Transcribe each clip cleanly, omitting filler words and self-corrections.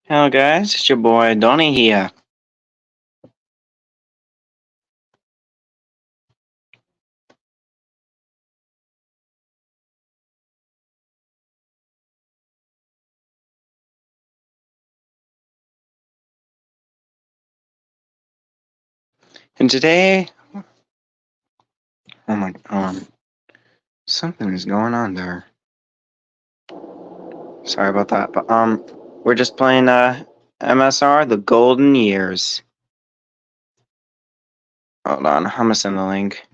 Hello guys, it's your boy Donnie here. And today, oh my, something is going on there. Sorry about that, but we're just playing MSR, the Golden Years. Hold on, I'm gonna send the link.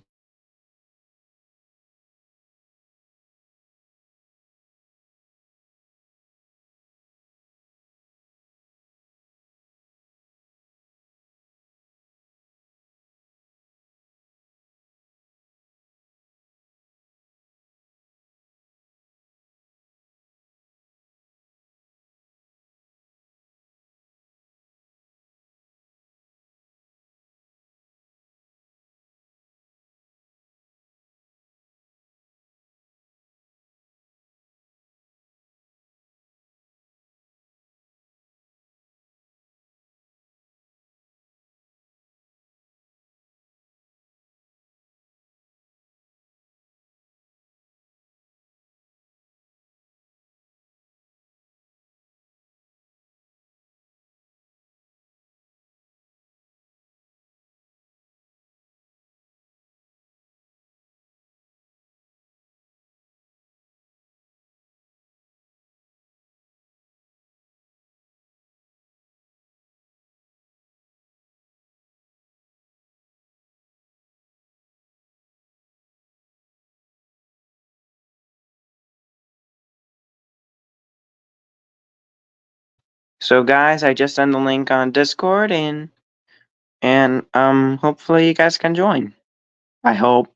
So guys, I just sent the link on Discord and hopefully you guys can join. I hope.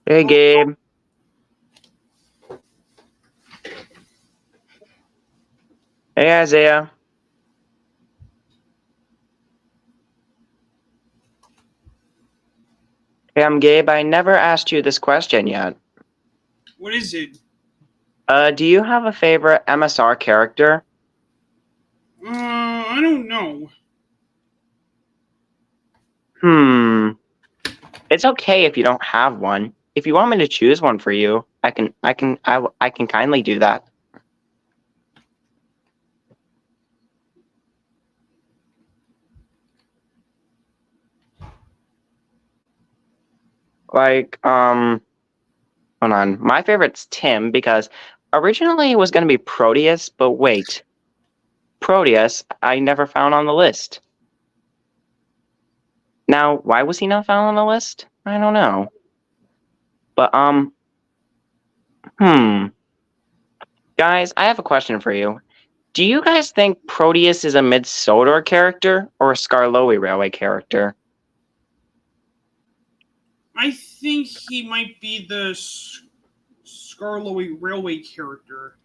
Hey Gabe. Hey Isaiah. Hey, I'm Gabe. I never asked you this question yet. What is it? Do you have a favorite MSR character? I don't know. It's okay if you don't have one. If you want me to choose one for you, I can kindly do that. Like, hold on. My favorite's Tim because originally it was gonna be Proteus, but wait. Proteus, I never found on the list. Now, why was he not found on the list? I don't know. But, hmm. Guys, I have a question for you. Do you guys think Proteus is a Mid-Sodor character or a Skarloey Railway character? I think he might be the Scarlowy Railway character.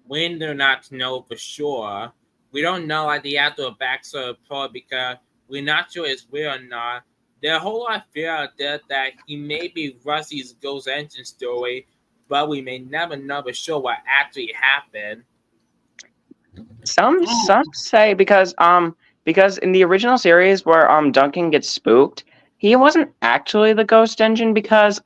We do not know for sure. We don't know at the actual backstory of Pro because we're not sure it's real or not. There's a whole lot of fear out there that he may be Rusty's Ghost Engine story, but we may never know for sure what actually happened. Some say because in the original series where Duncan gets spooked, he wasn't actually the ghost engine because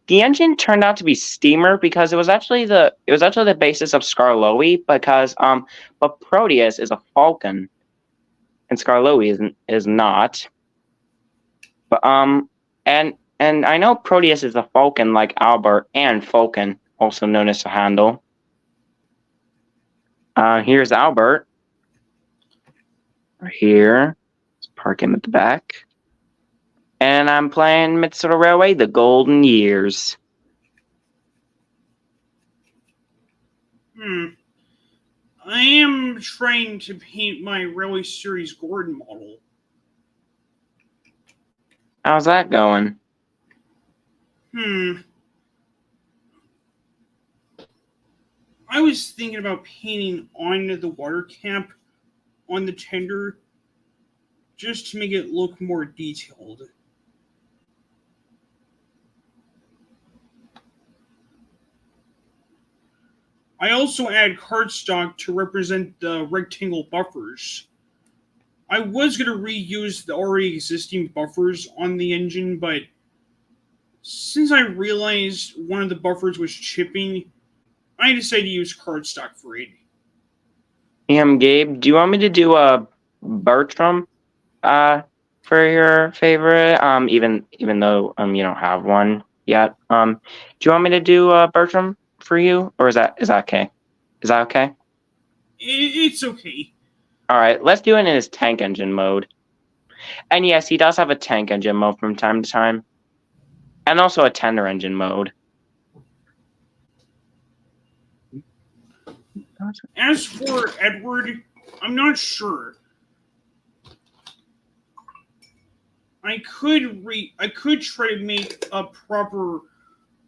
the engine turned out to be steamer because it was actually the basis of Skarloey because but Proteus is a falcon and Skarloey is not. But and I know Proteus is a falcon like Albert and Falcon, also known as Handle. Here's Albert. Right here. Let's park him at the back. And I'm playing Mid-Soda Railway, The Golden Years. I am trying to paint my Railway Series Gordon model. How's that going? I was thinking about painting on the water cap on the tender just to make it look more detailed. I also add cardstock to represent the rectangle buffers. I was going to reuse the already existing buffers on the engine, but since I realized one of the buffers was chipping, I decided to use cardstock for it. Gabe, do you want me to do a Bertram for your favorite? Even though you don't have one yet. Do you want me to do Bertram for you, or is that okay? Is that okay? It's okay. All right, let's do it in his tank engine mode. And yes, he does have a tank engine mode from time to time, and also a tender engine mode. As for Edward, I'm not sure. I could try to make a proper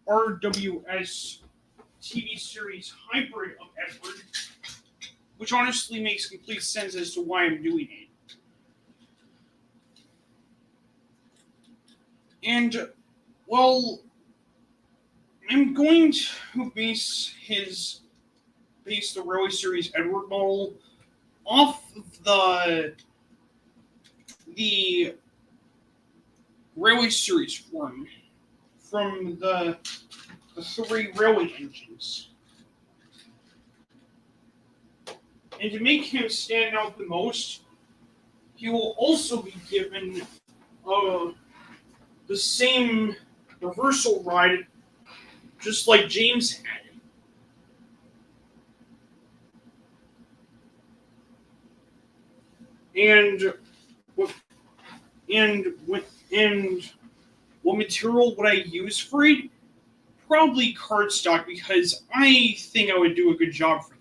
RWS TV series hybrid of Edward, which honestly makes complete sense as to why I'm doing it. And, well, I'm going to base the Railway Series Edward model off the Railway Series form from the 3 railway engines. And to make him stand out the most, he will also be given the same reversal ride, just like James had. And what material would I use for it? Probably cardstock, because I think I would do a good job for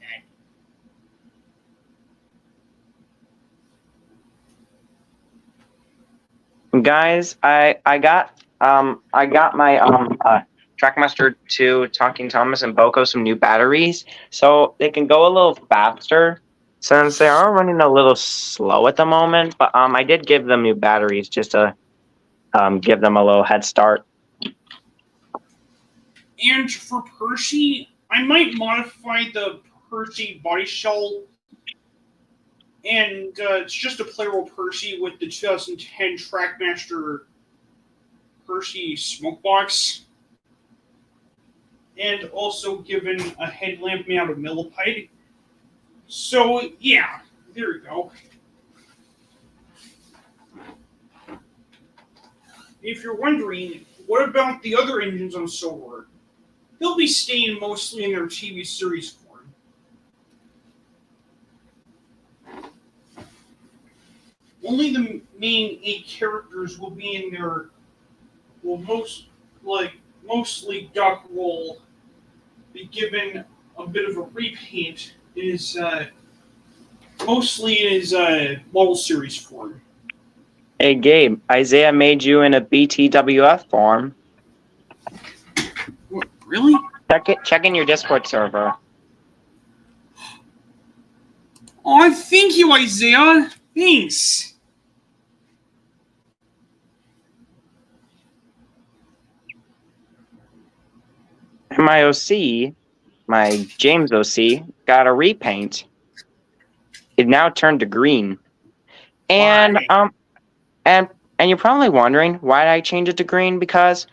that. Guys, I got my Trackmaster 2 Talking Thomas and Boko some new batteries, so they can go a little faster. Since they are running a little slow at the moment, but I did give them new batteries just to give them a little head start. And for Percy, I might modify the Percy body shell, and it's just a playable Percy with the 2010 Trackmaster Percy smokebox, and also given a headlamp made out of millipede. So, yeah, there we go. If you're wondering, what about the other engines on Silver? They'll be staying mostly in their TV series form. Only the main 8 characters will be in their, mostly Duck will be given a bit of a repaint. Mostly in his model series form. Hey Gabe, Isaiah made you in a BTWF form. What, really? Check in your Discord server. Oh, thank you, Isaiah. Thanks. My OC, my James OC, got a repaint. It now turned to green. And Why? and and you're probably wondering why did I change it to green? Because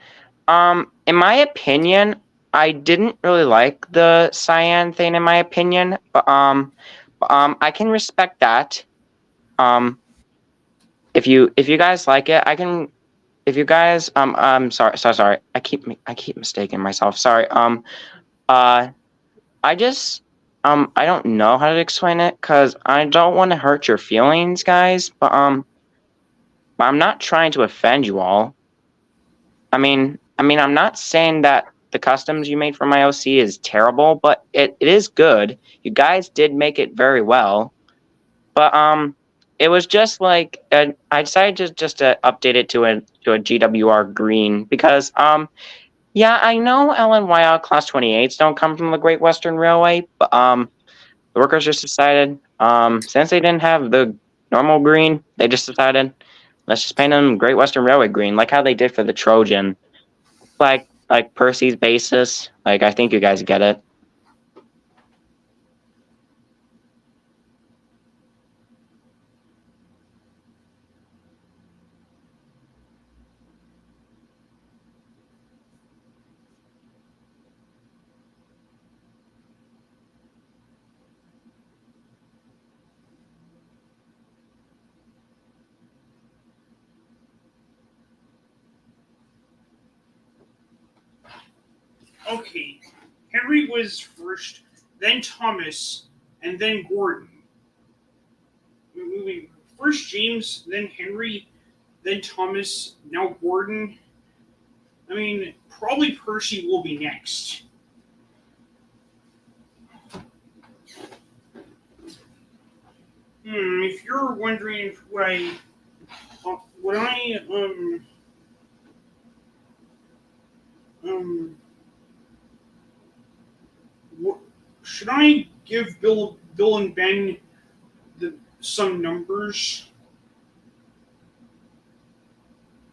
in my opinion, I didn't really like the cyan thing. In my opinion, but I can respect that. If you guys like it, I can. If you guys sorry. I keep mistaking myself. Sorry. Uh, I just I don't know how to explain it because I don't want to hurt your feelings, guys. But I'm not trying to offend you all. I'm not saying that the customs you made for my OC is terrible, but it is good. You guys did make it very well. But it was just like I decided just to update it to a GWR green because yeah, I know LNYL Class 28s don't come from the Great Western Railway, but the workers just decided since they didn't have the normal green, they just decided let's just paint them Great Western Railway green, like how they did for the Trojan, like Percy's basis. Like I think you guys get it. Okay, Henry was first, then Thomas, and then Gordon. First James, then Henry, then Thomas, now Gordon. Probably Percy will be next. If you're wondering would I should I give Bill and Ben some numbers?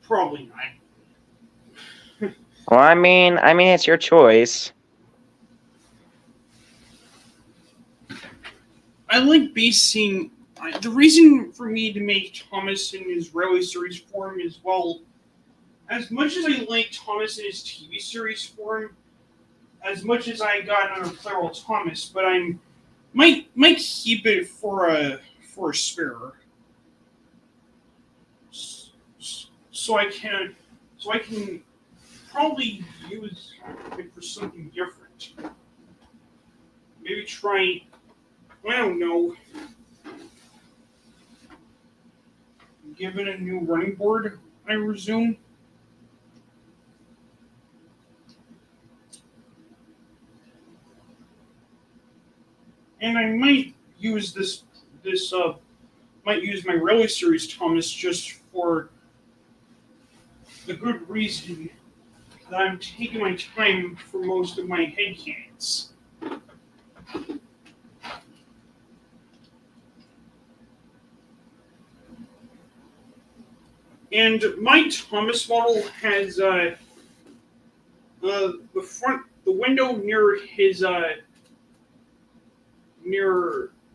Probably not. Well, it's your choice. I like basing. The reason for me to make Thomas in his Railway Series form is, well, as much as I like Thomas in his TV series form, as much as I got another Clairol Thomas, but I might keep it for a spare, so I can probably use it for something different. Maybe try. I don't know. Give it a new running board, I resume. And I might use might use my Railway Series Thomas just for the good reason that I'm taking my time for most of my headcanons. And my Thomas model has the window near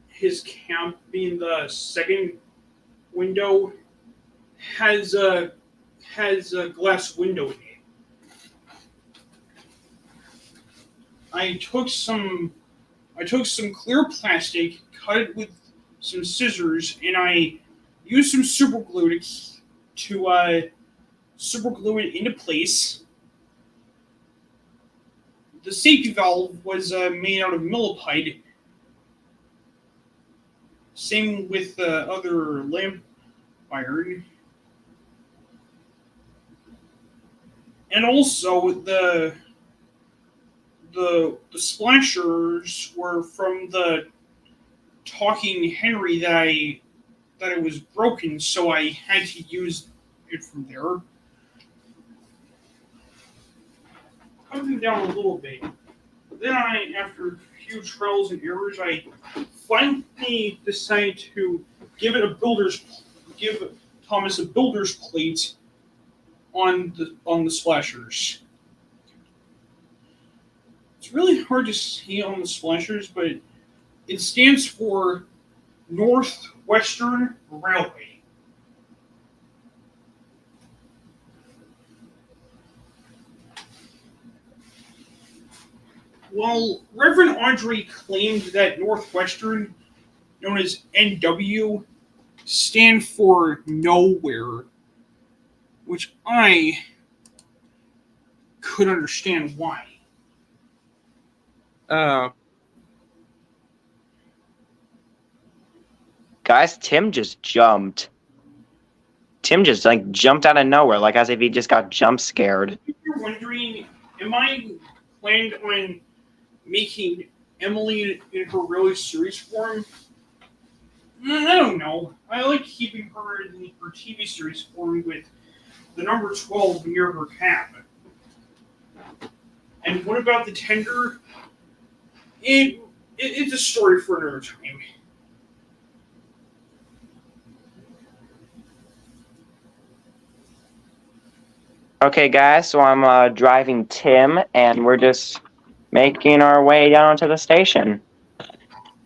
his camp, being the second window, has a glass window in it. I took some clear plastic, cut it with some scissors, and I used some super glue to super glue it into place. The safety valve was made out of millipede. Same with the other lamp iron. And also the splashers were from the Talking Henry that it was broken, so I had to use it from there. Cut them down a little bit. Then after a few trials and errors, I finally decided to give Thomas a builder's plate on the splashers. It's really hard to see on the splashers, but it stands for Northwestern Railway. Well, Reverend Andre claimed that Northwestern, known as NW, stand for nowhere, which I could understand why. Uh, Guys, Tim just jumped. Tim just like jumped out of nowhere, like as if he just got jump scared. If you're wondering, am I planned on making Emily in her really serious form? I don't know. I like keeping her in her TV series form with the number 12 near her cap. And what about the tender? It's a story for another time. Okay, guys, so I'm driving Tim, and we're just making our way down to the station.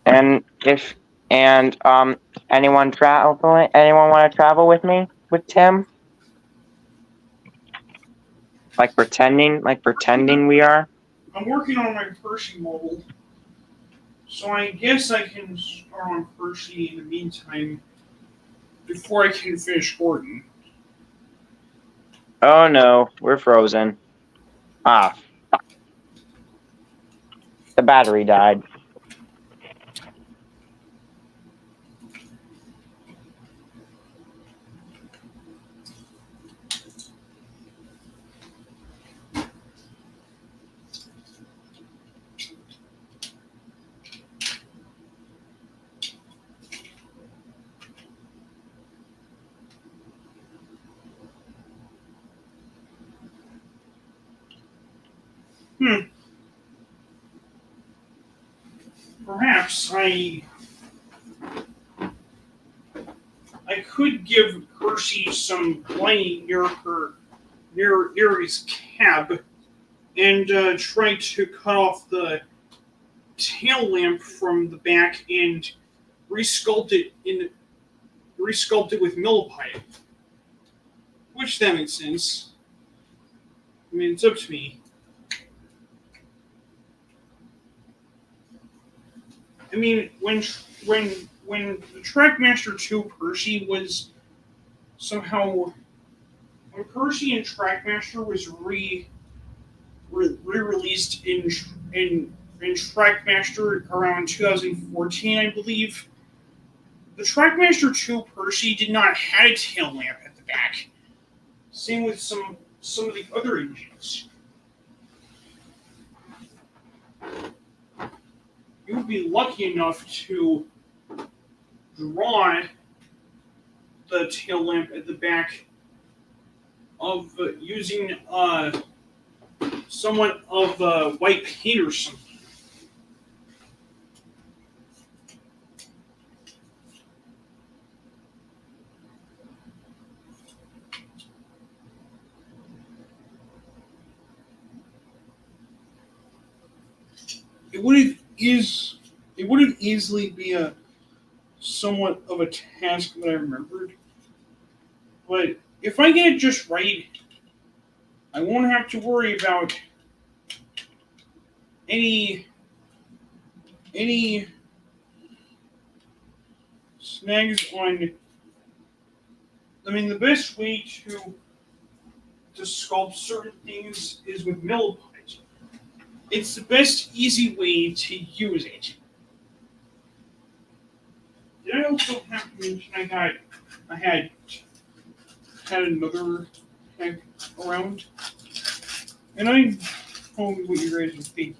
And if anyone want to travel with me with Tim? Like pretending we are. I'm working on my Percy model, so I guess I can start on Percy in the meantime before I can finish Gordon. Oh no, we're frozen. Ah, the battery died. Perhaps I could give Percy some lighting near his cab, and try to cut off the tail lamp from the back and resculpt it with millipede. Which that makes sense. I mean, it's up to me. I mean, when the Trackmaster 2 Percy was somehow when Percy and Trackmaster was re-released in Trackmaster around 2014, I believe. The Trackmaster 2 Percy did not have a tail lamp at the back. Same with some of the other engines. You would be lucky enough to draw the tail lamp at the back of using somewhat of white paint or something. It wouldn't easily be a somewhat of a task that I remembered. But if I get it just right, I won't have to worry about any snags on. I mean, the best way to sculpt certain things is with millipede. It's the best easy way to use it. Did I also have to mention I had another heck around? And I told me what you guys were thinking.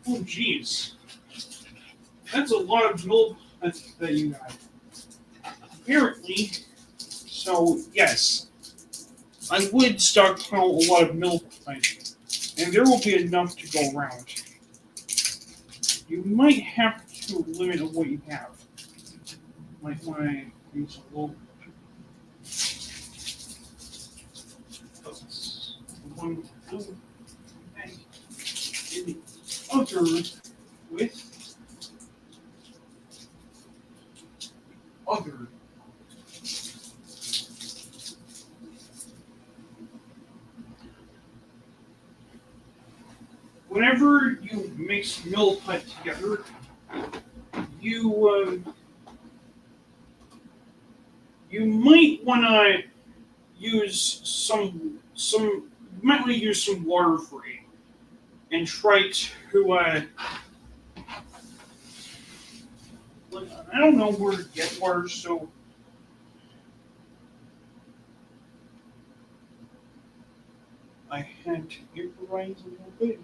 Oh jeez. That's a lot of milk that you got. Apparently, so yes, I would stockpile a lot of milk, and there will be enough to go around. You might have to limit on what you have. Like when I use a little. One bag in the other with other. Whenever after you mix mill put together, you you might want to use some might want to use some water for it and try to like, I don't know where to get water, so I had to improvise a little bit.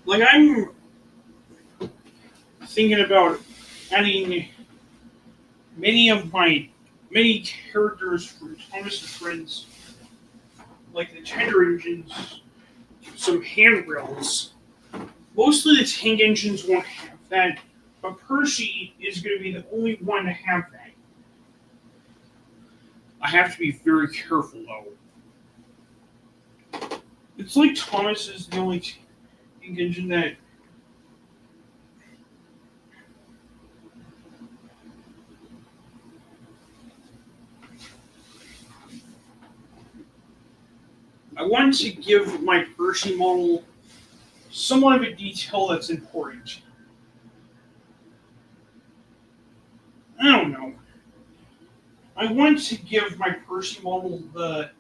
Like I'm thinking about adding many characters from Thomas and Friends, like the tender engines, some handrails. Mostly the tank engines won't have that, but Percy is going to be the only one to have that. I have to be very careful though. It's like Thomas is the only tank engine that. I wanted to give my Percy model somewhat of a detail that's important. I don't know. I want to give my Percy model the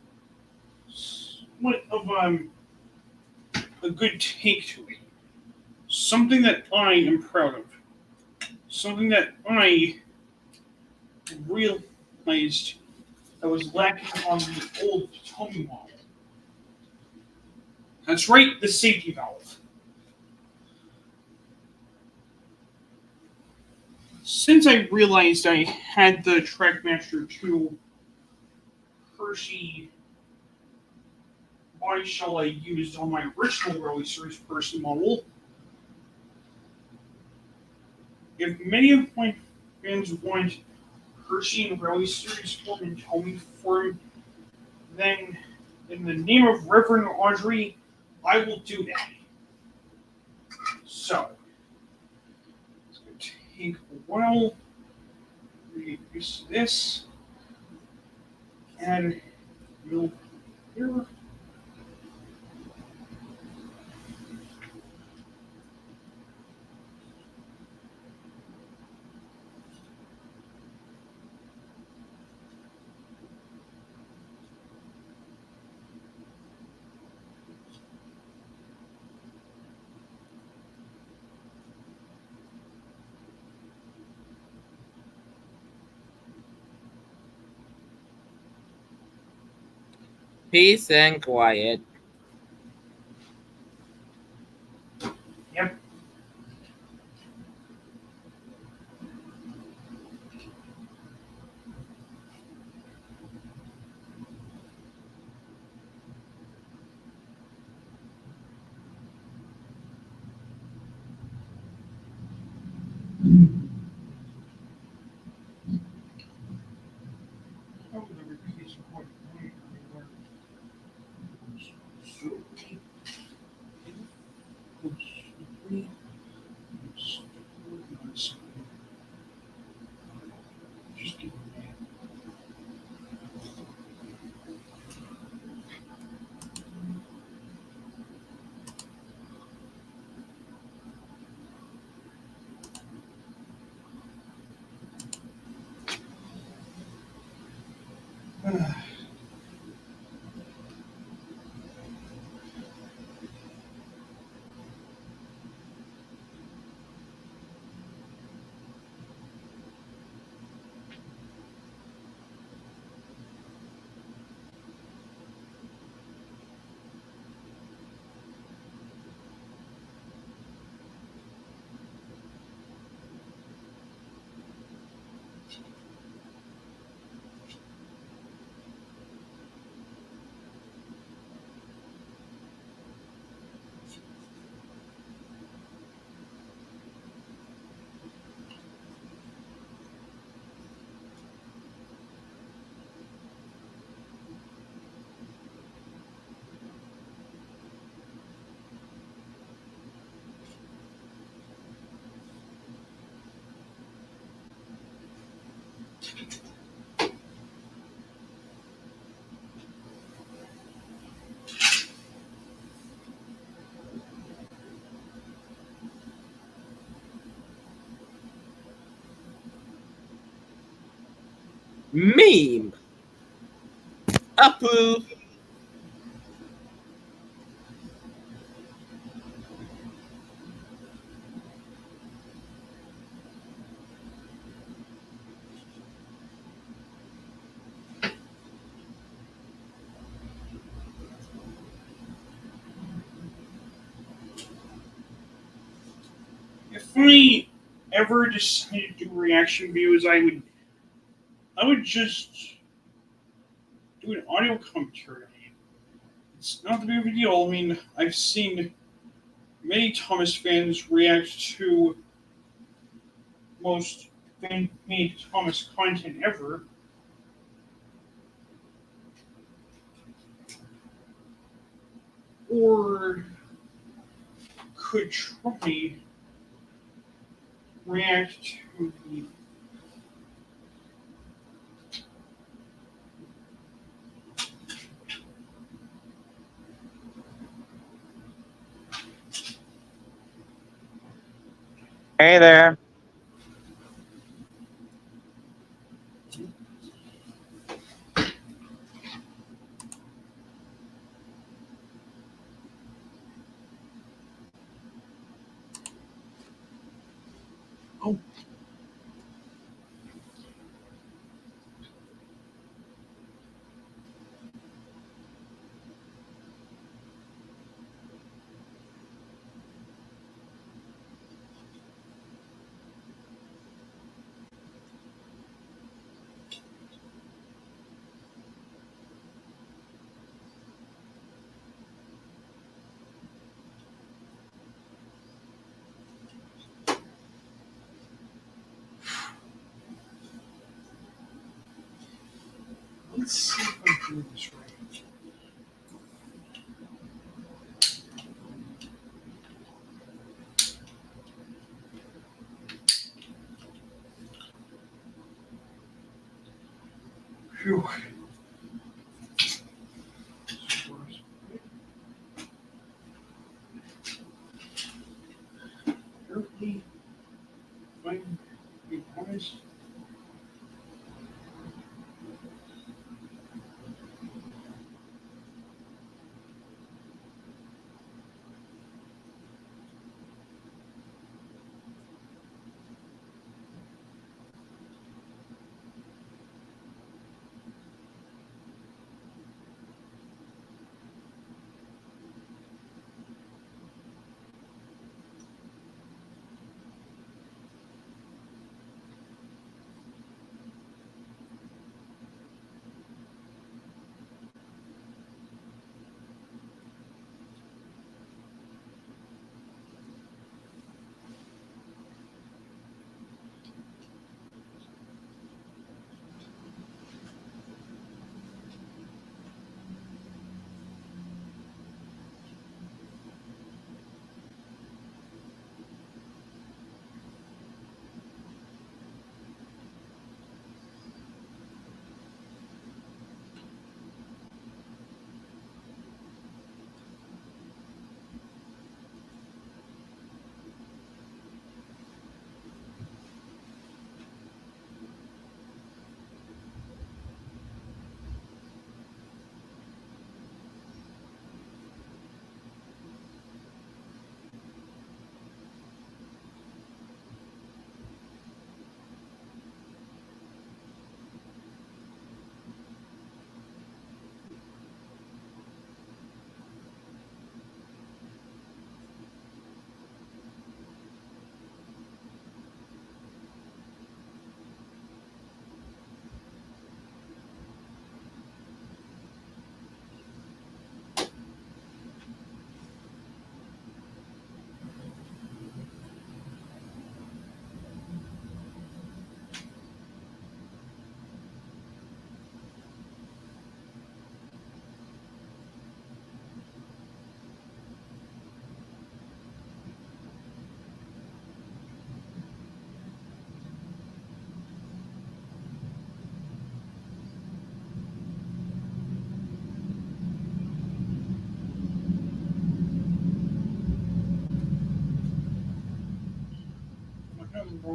somewhat of a good take to it. Something that I am proud of. Something that I realized that was lacking on the old Tommy model. That's right, the safety valve. Since I realized I had the Trackmaster 2 Percy body shell I used on my original Rally Series Percy model, if many of my fans want Percy and Rally Series form and Tommy form, then in the name of Reverend Audrey, I will do that. So, it's going to take a while. Get used to this. Add milk here. Peace and quiet. Yep. Oh, the repeats are quite annoying everywhere. So, just give me that. Meme. Approve. If I ever decided to do reaction videos, I would just do an audio commentary. It's not the big of a deal. I mean, I've seen many Thomas fans react to most fan-made Thomas content ever. Or could try react to the Hey there. oh let's see if I can do this right. Phew. Apparently, if I'm being honest,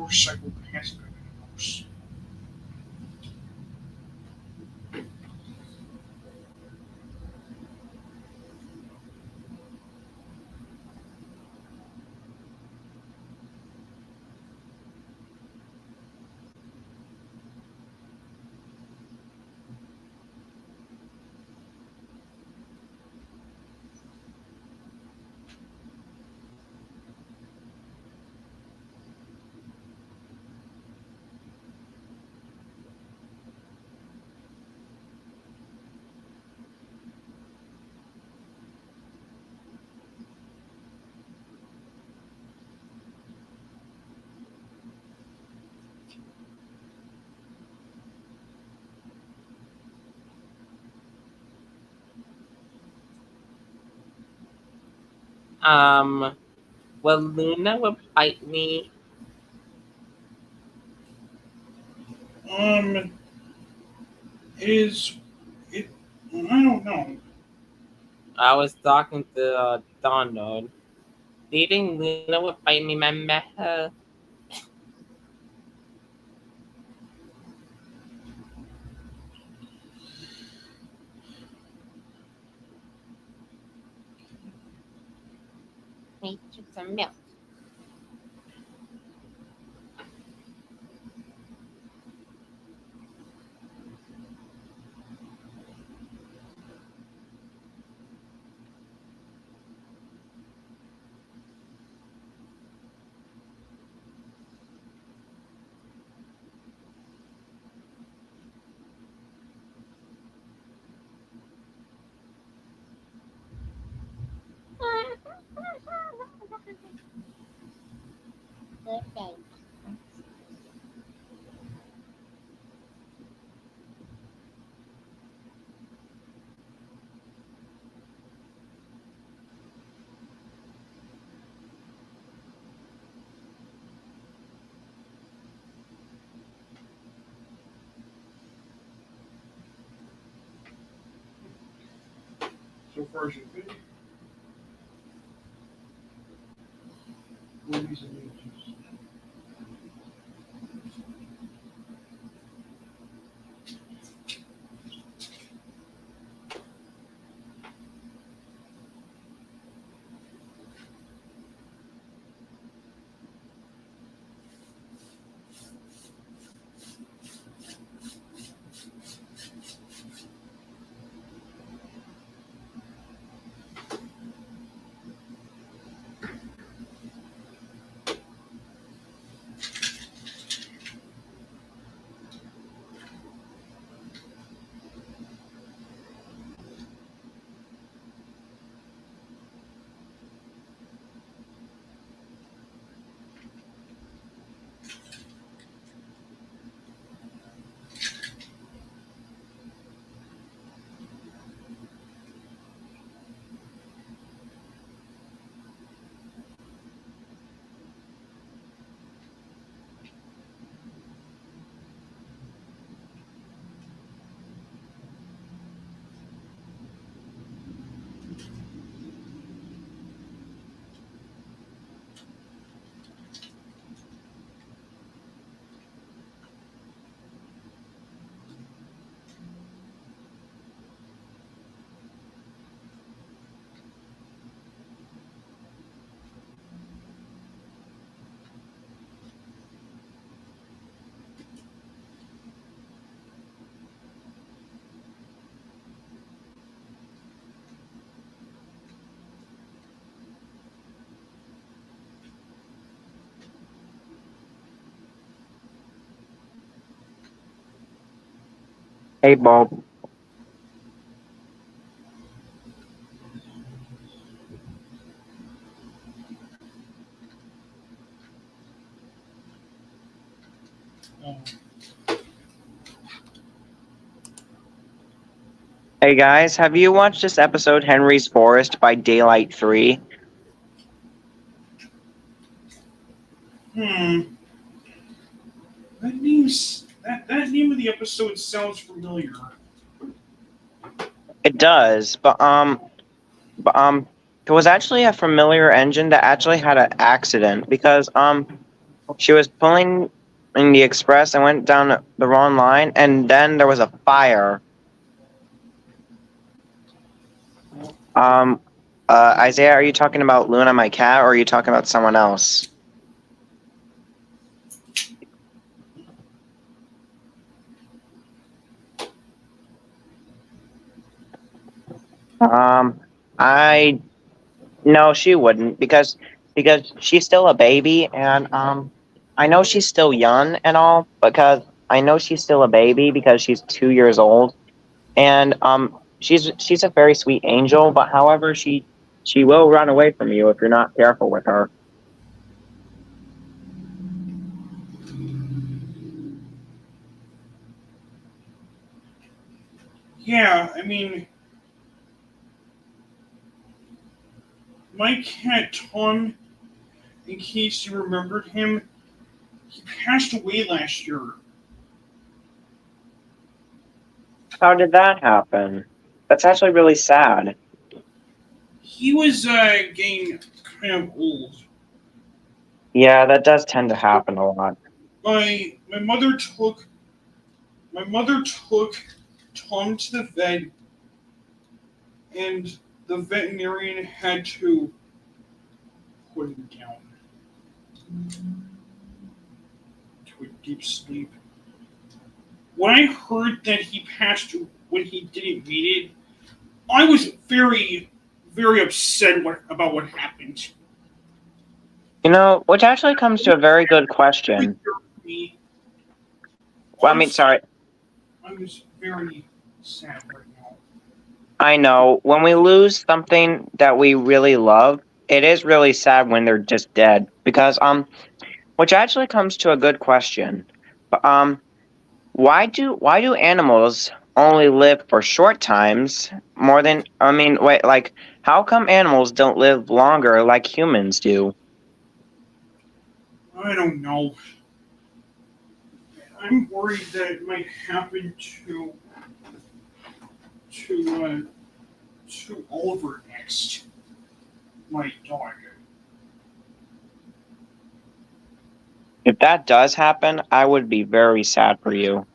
motorcycle passing by my house. Well, Luna will bite me. Um, is it? I don't know. I was talking to Donald. Do you think Luna will bite me, Mama? Make you some milk. Okay. So far, so good. Movies and images. Hey, Bob. Um, Hey guys, have you watched this episode Henry's Forest by Daylight 3? hmm. That name of the episode sounds familiar. It does, but there was actually a familiar engine that actually had an accident because She was pulling in the express and went down the wrong line, and then there was a fire. Um, Isaiah, are you talking about Luna, my cat, or are you talking about someone else? I no, she wouldn't because she's still a baby, and I know she's still young and all because I know she's still a baby because she's 2 years old, and she's a very sweet angel, but however she will run away from you if you're not careful with her. Yeah, I mean, my cat Tom, in case you remembered him, he passed away last year. How did that happen? That's actually really sad. He was getting kind of old. Yeah, that does tend to happen a lot. My mother took Tom to the vet, and the veterinarian had to put him down to a deep sleep. When I heard that he passed when he didn't meet it, I was very, very upset about what happened. You know, which actually comes to a very good question. Me, Well, I mean, sorry, I was very sad right now. I know when we lose something that we really love, it is really sad when they're just dead. Because which actually comes to a good question. Um, why do animals only live for short times more than I mean, wait, like how come animals don't live longer like humans do? I don't know. I'm worried that it might happen to uh, to Oliver next, my dog. If that does happen, I would be very sad for you.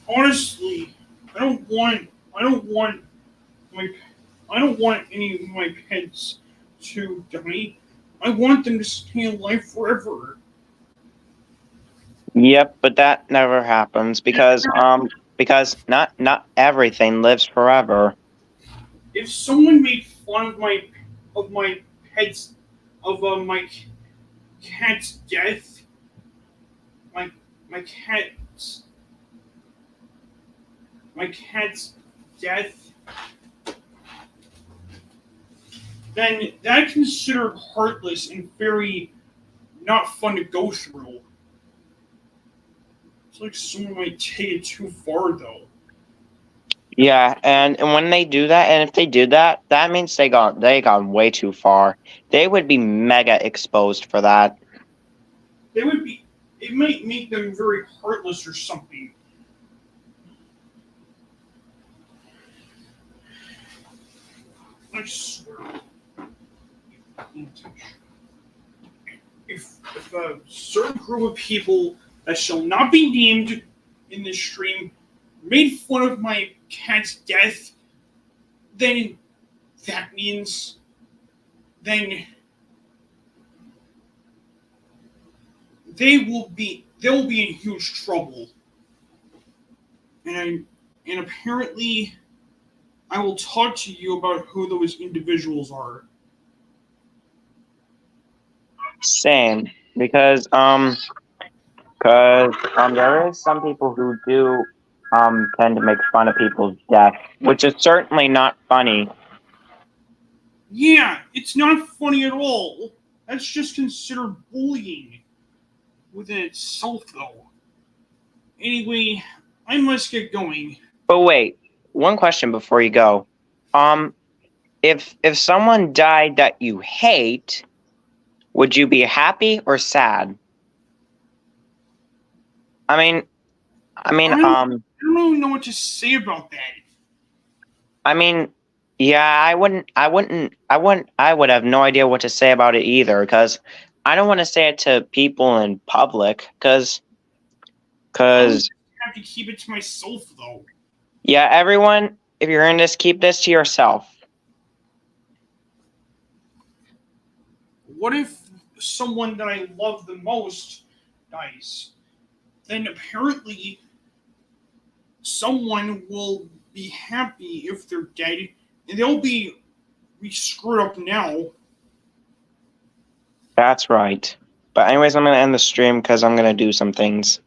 Honestly, I don't want I don't want my I don't want any of my pets to die. I want them to stay alive forever. Yep, but that never happens because not everything lives forever. If someone made fun of my pet's of my cat's death, my my cat's my cat's death, then that's considered heartless and very not fun to go through. It's like someone might take it too far, though. Yeah, and when they do that, and if they did that, that means they gone way too far. They would be mega exposed for that. They would be. It might make them very heartless or something. I swear. If a certain group of people that shall not be named in this stream made fun of my cat's death, then that means then they'll be in huge trouble. And apparently I will talk to you about who those individuals are. Same, there is some people who do tend to make fun of people's death, which is certainly not funny. Yeah, it's not funny at all. That's just considered bullying within itself, though. Anyway, I must get going. But wait, one question before you go. Um, if someone died that you hate, would you be happy or sad? I mean, I mean, I don't, um, I don't really know what to say about that. I mean, Yeah, I would have no idea what to say about it either, because I don't want to say it to people in public, because I would have to keep it to myself, though. yeah, everyone, if you're hearing this, keep this to yourself. What if someone that I love the most dies? Then apparently someone will be happy if they're dead, and they'll be screwed up now. That's right. But anyways, I'm gonna end the stream because I'm gonna do some things.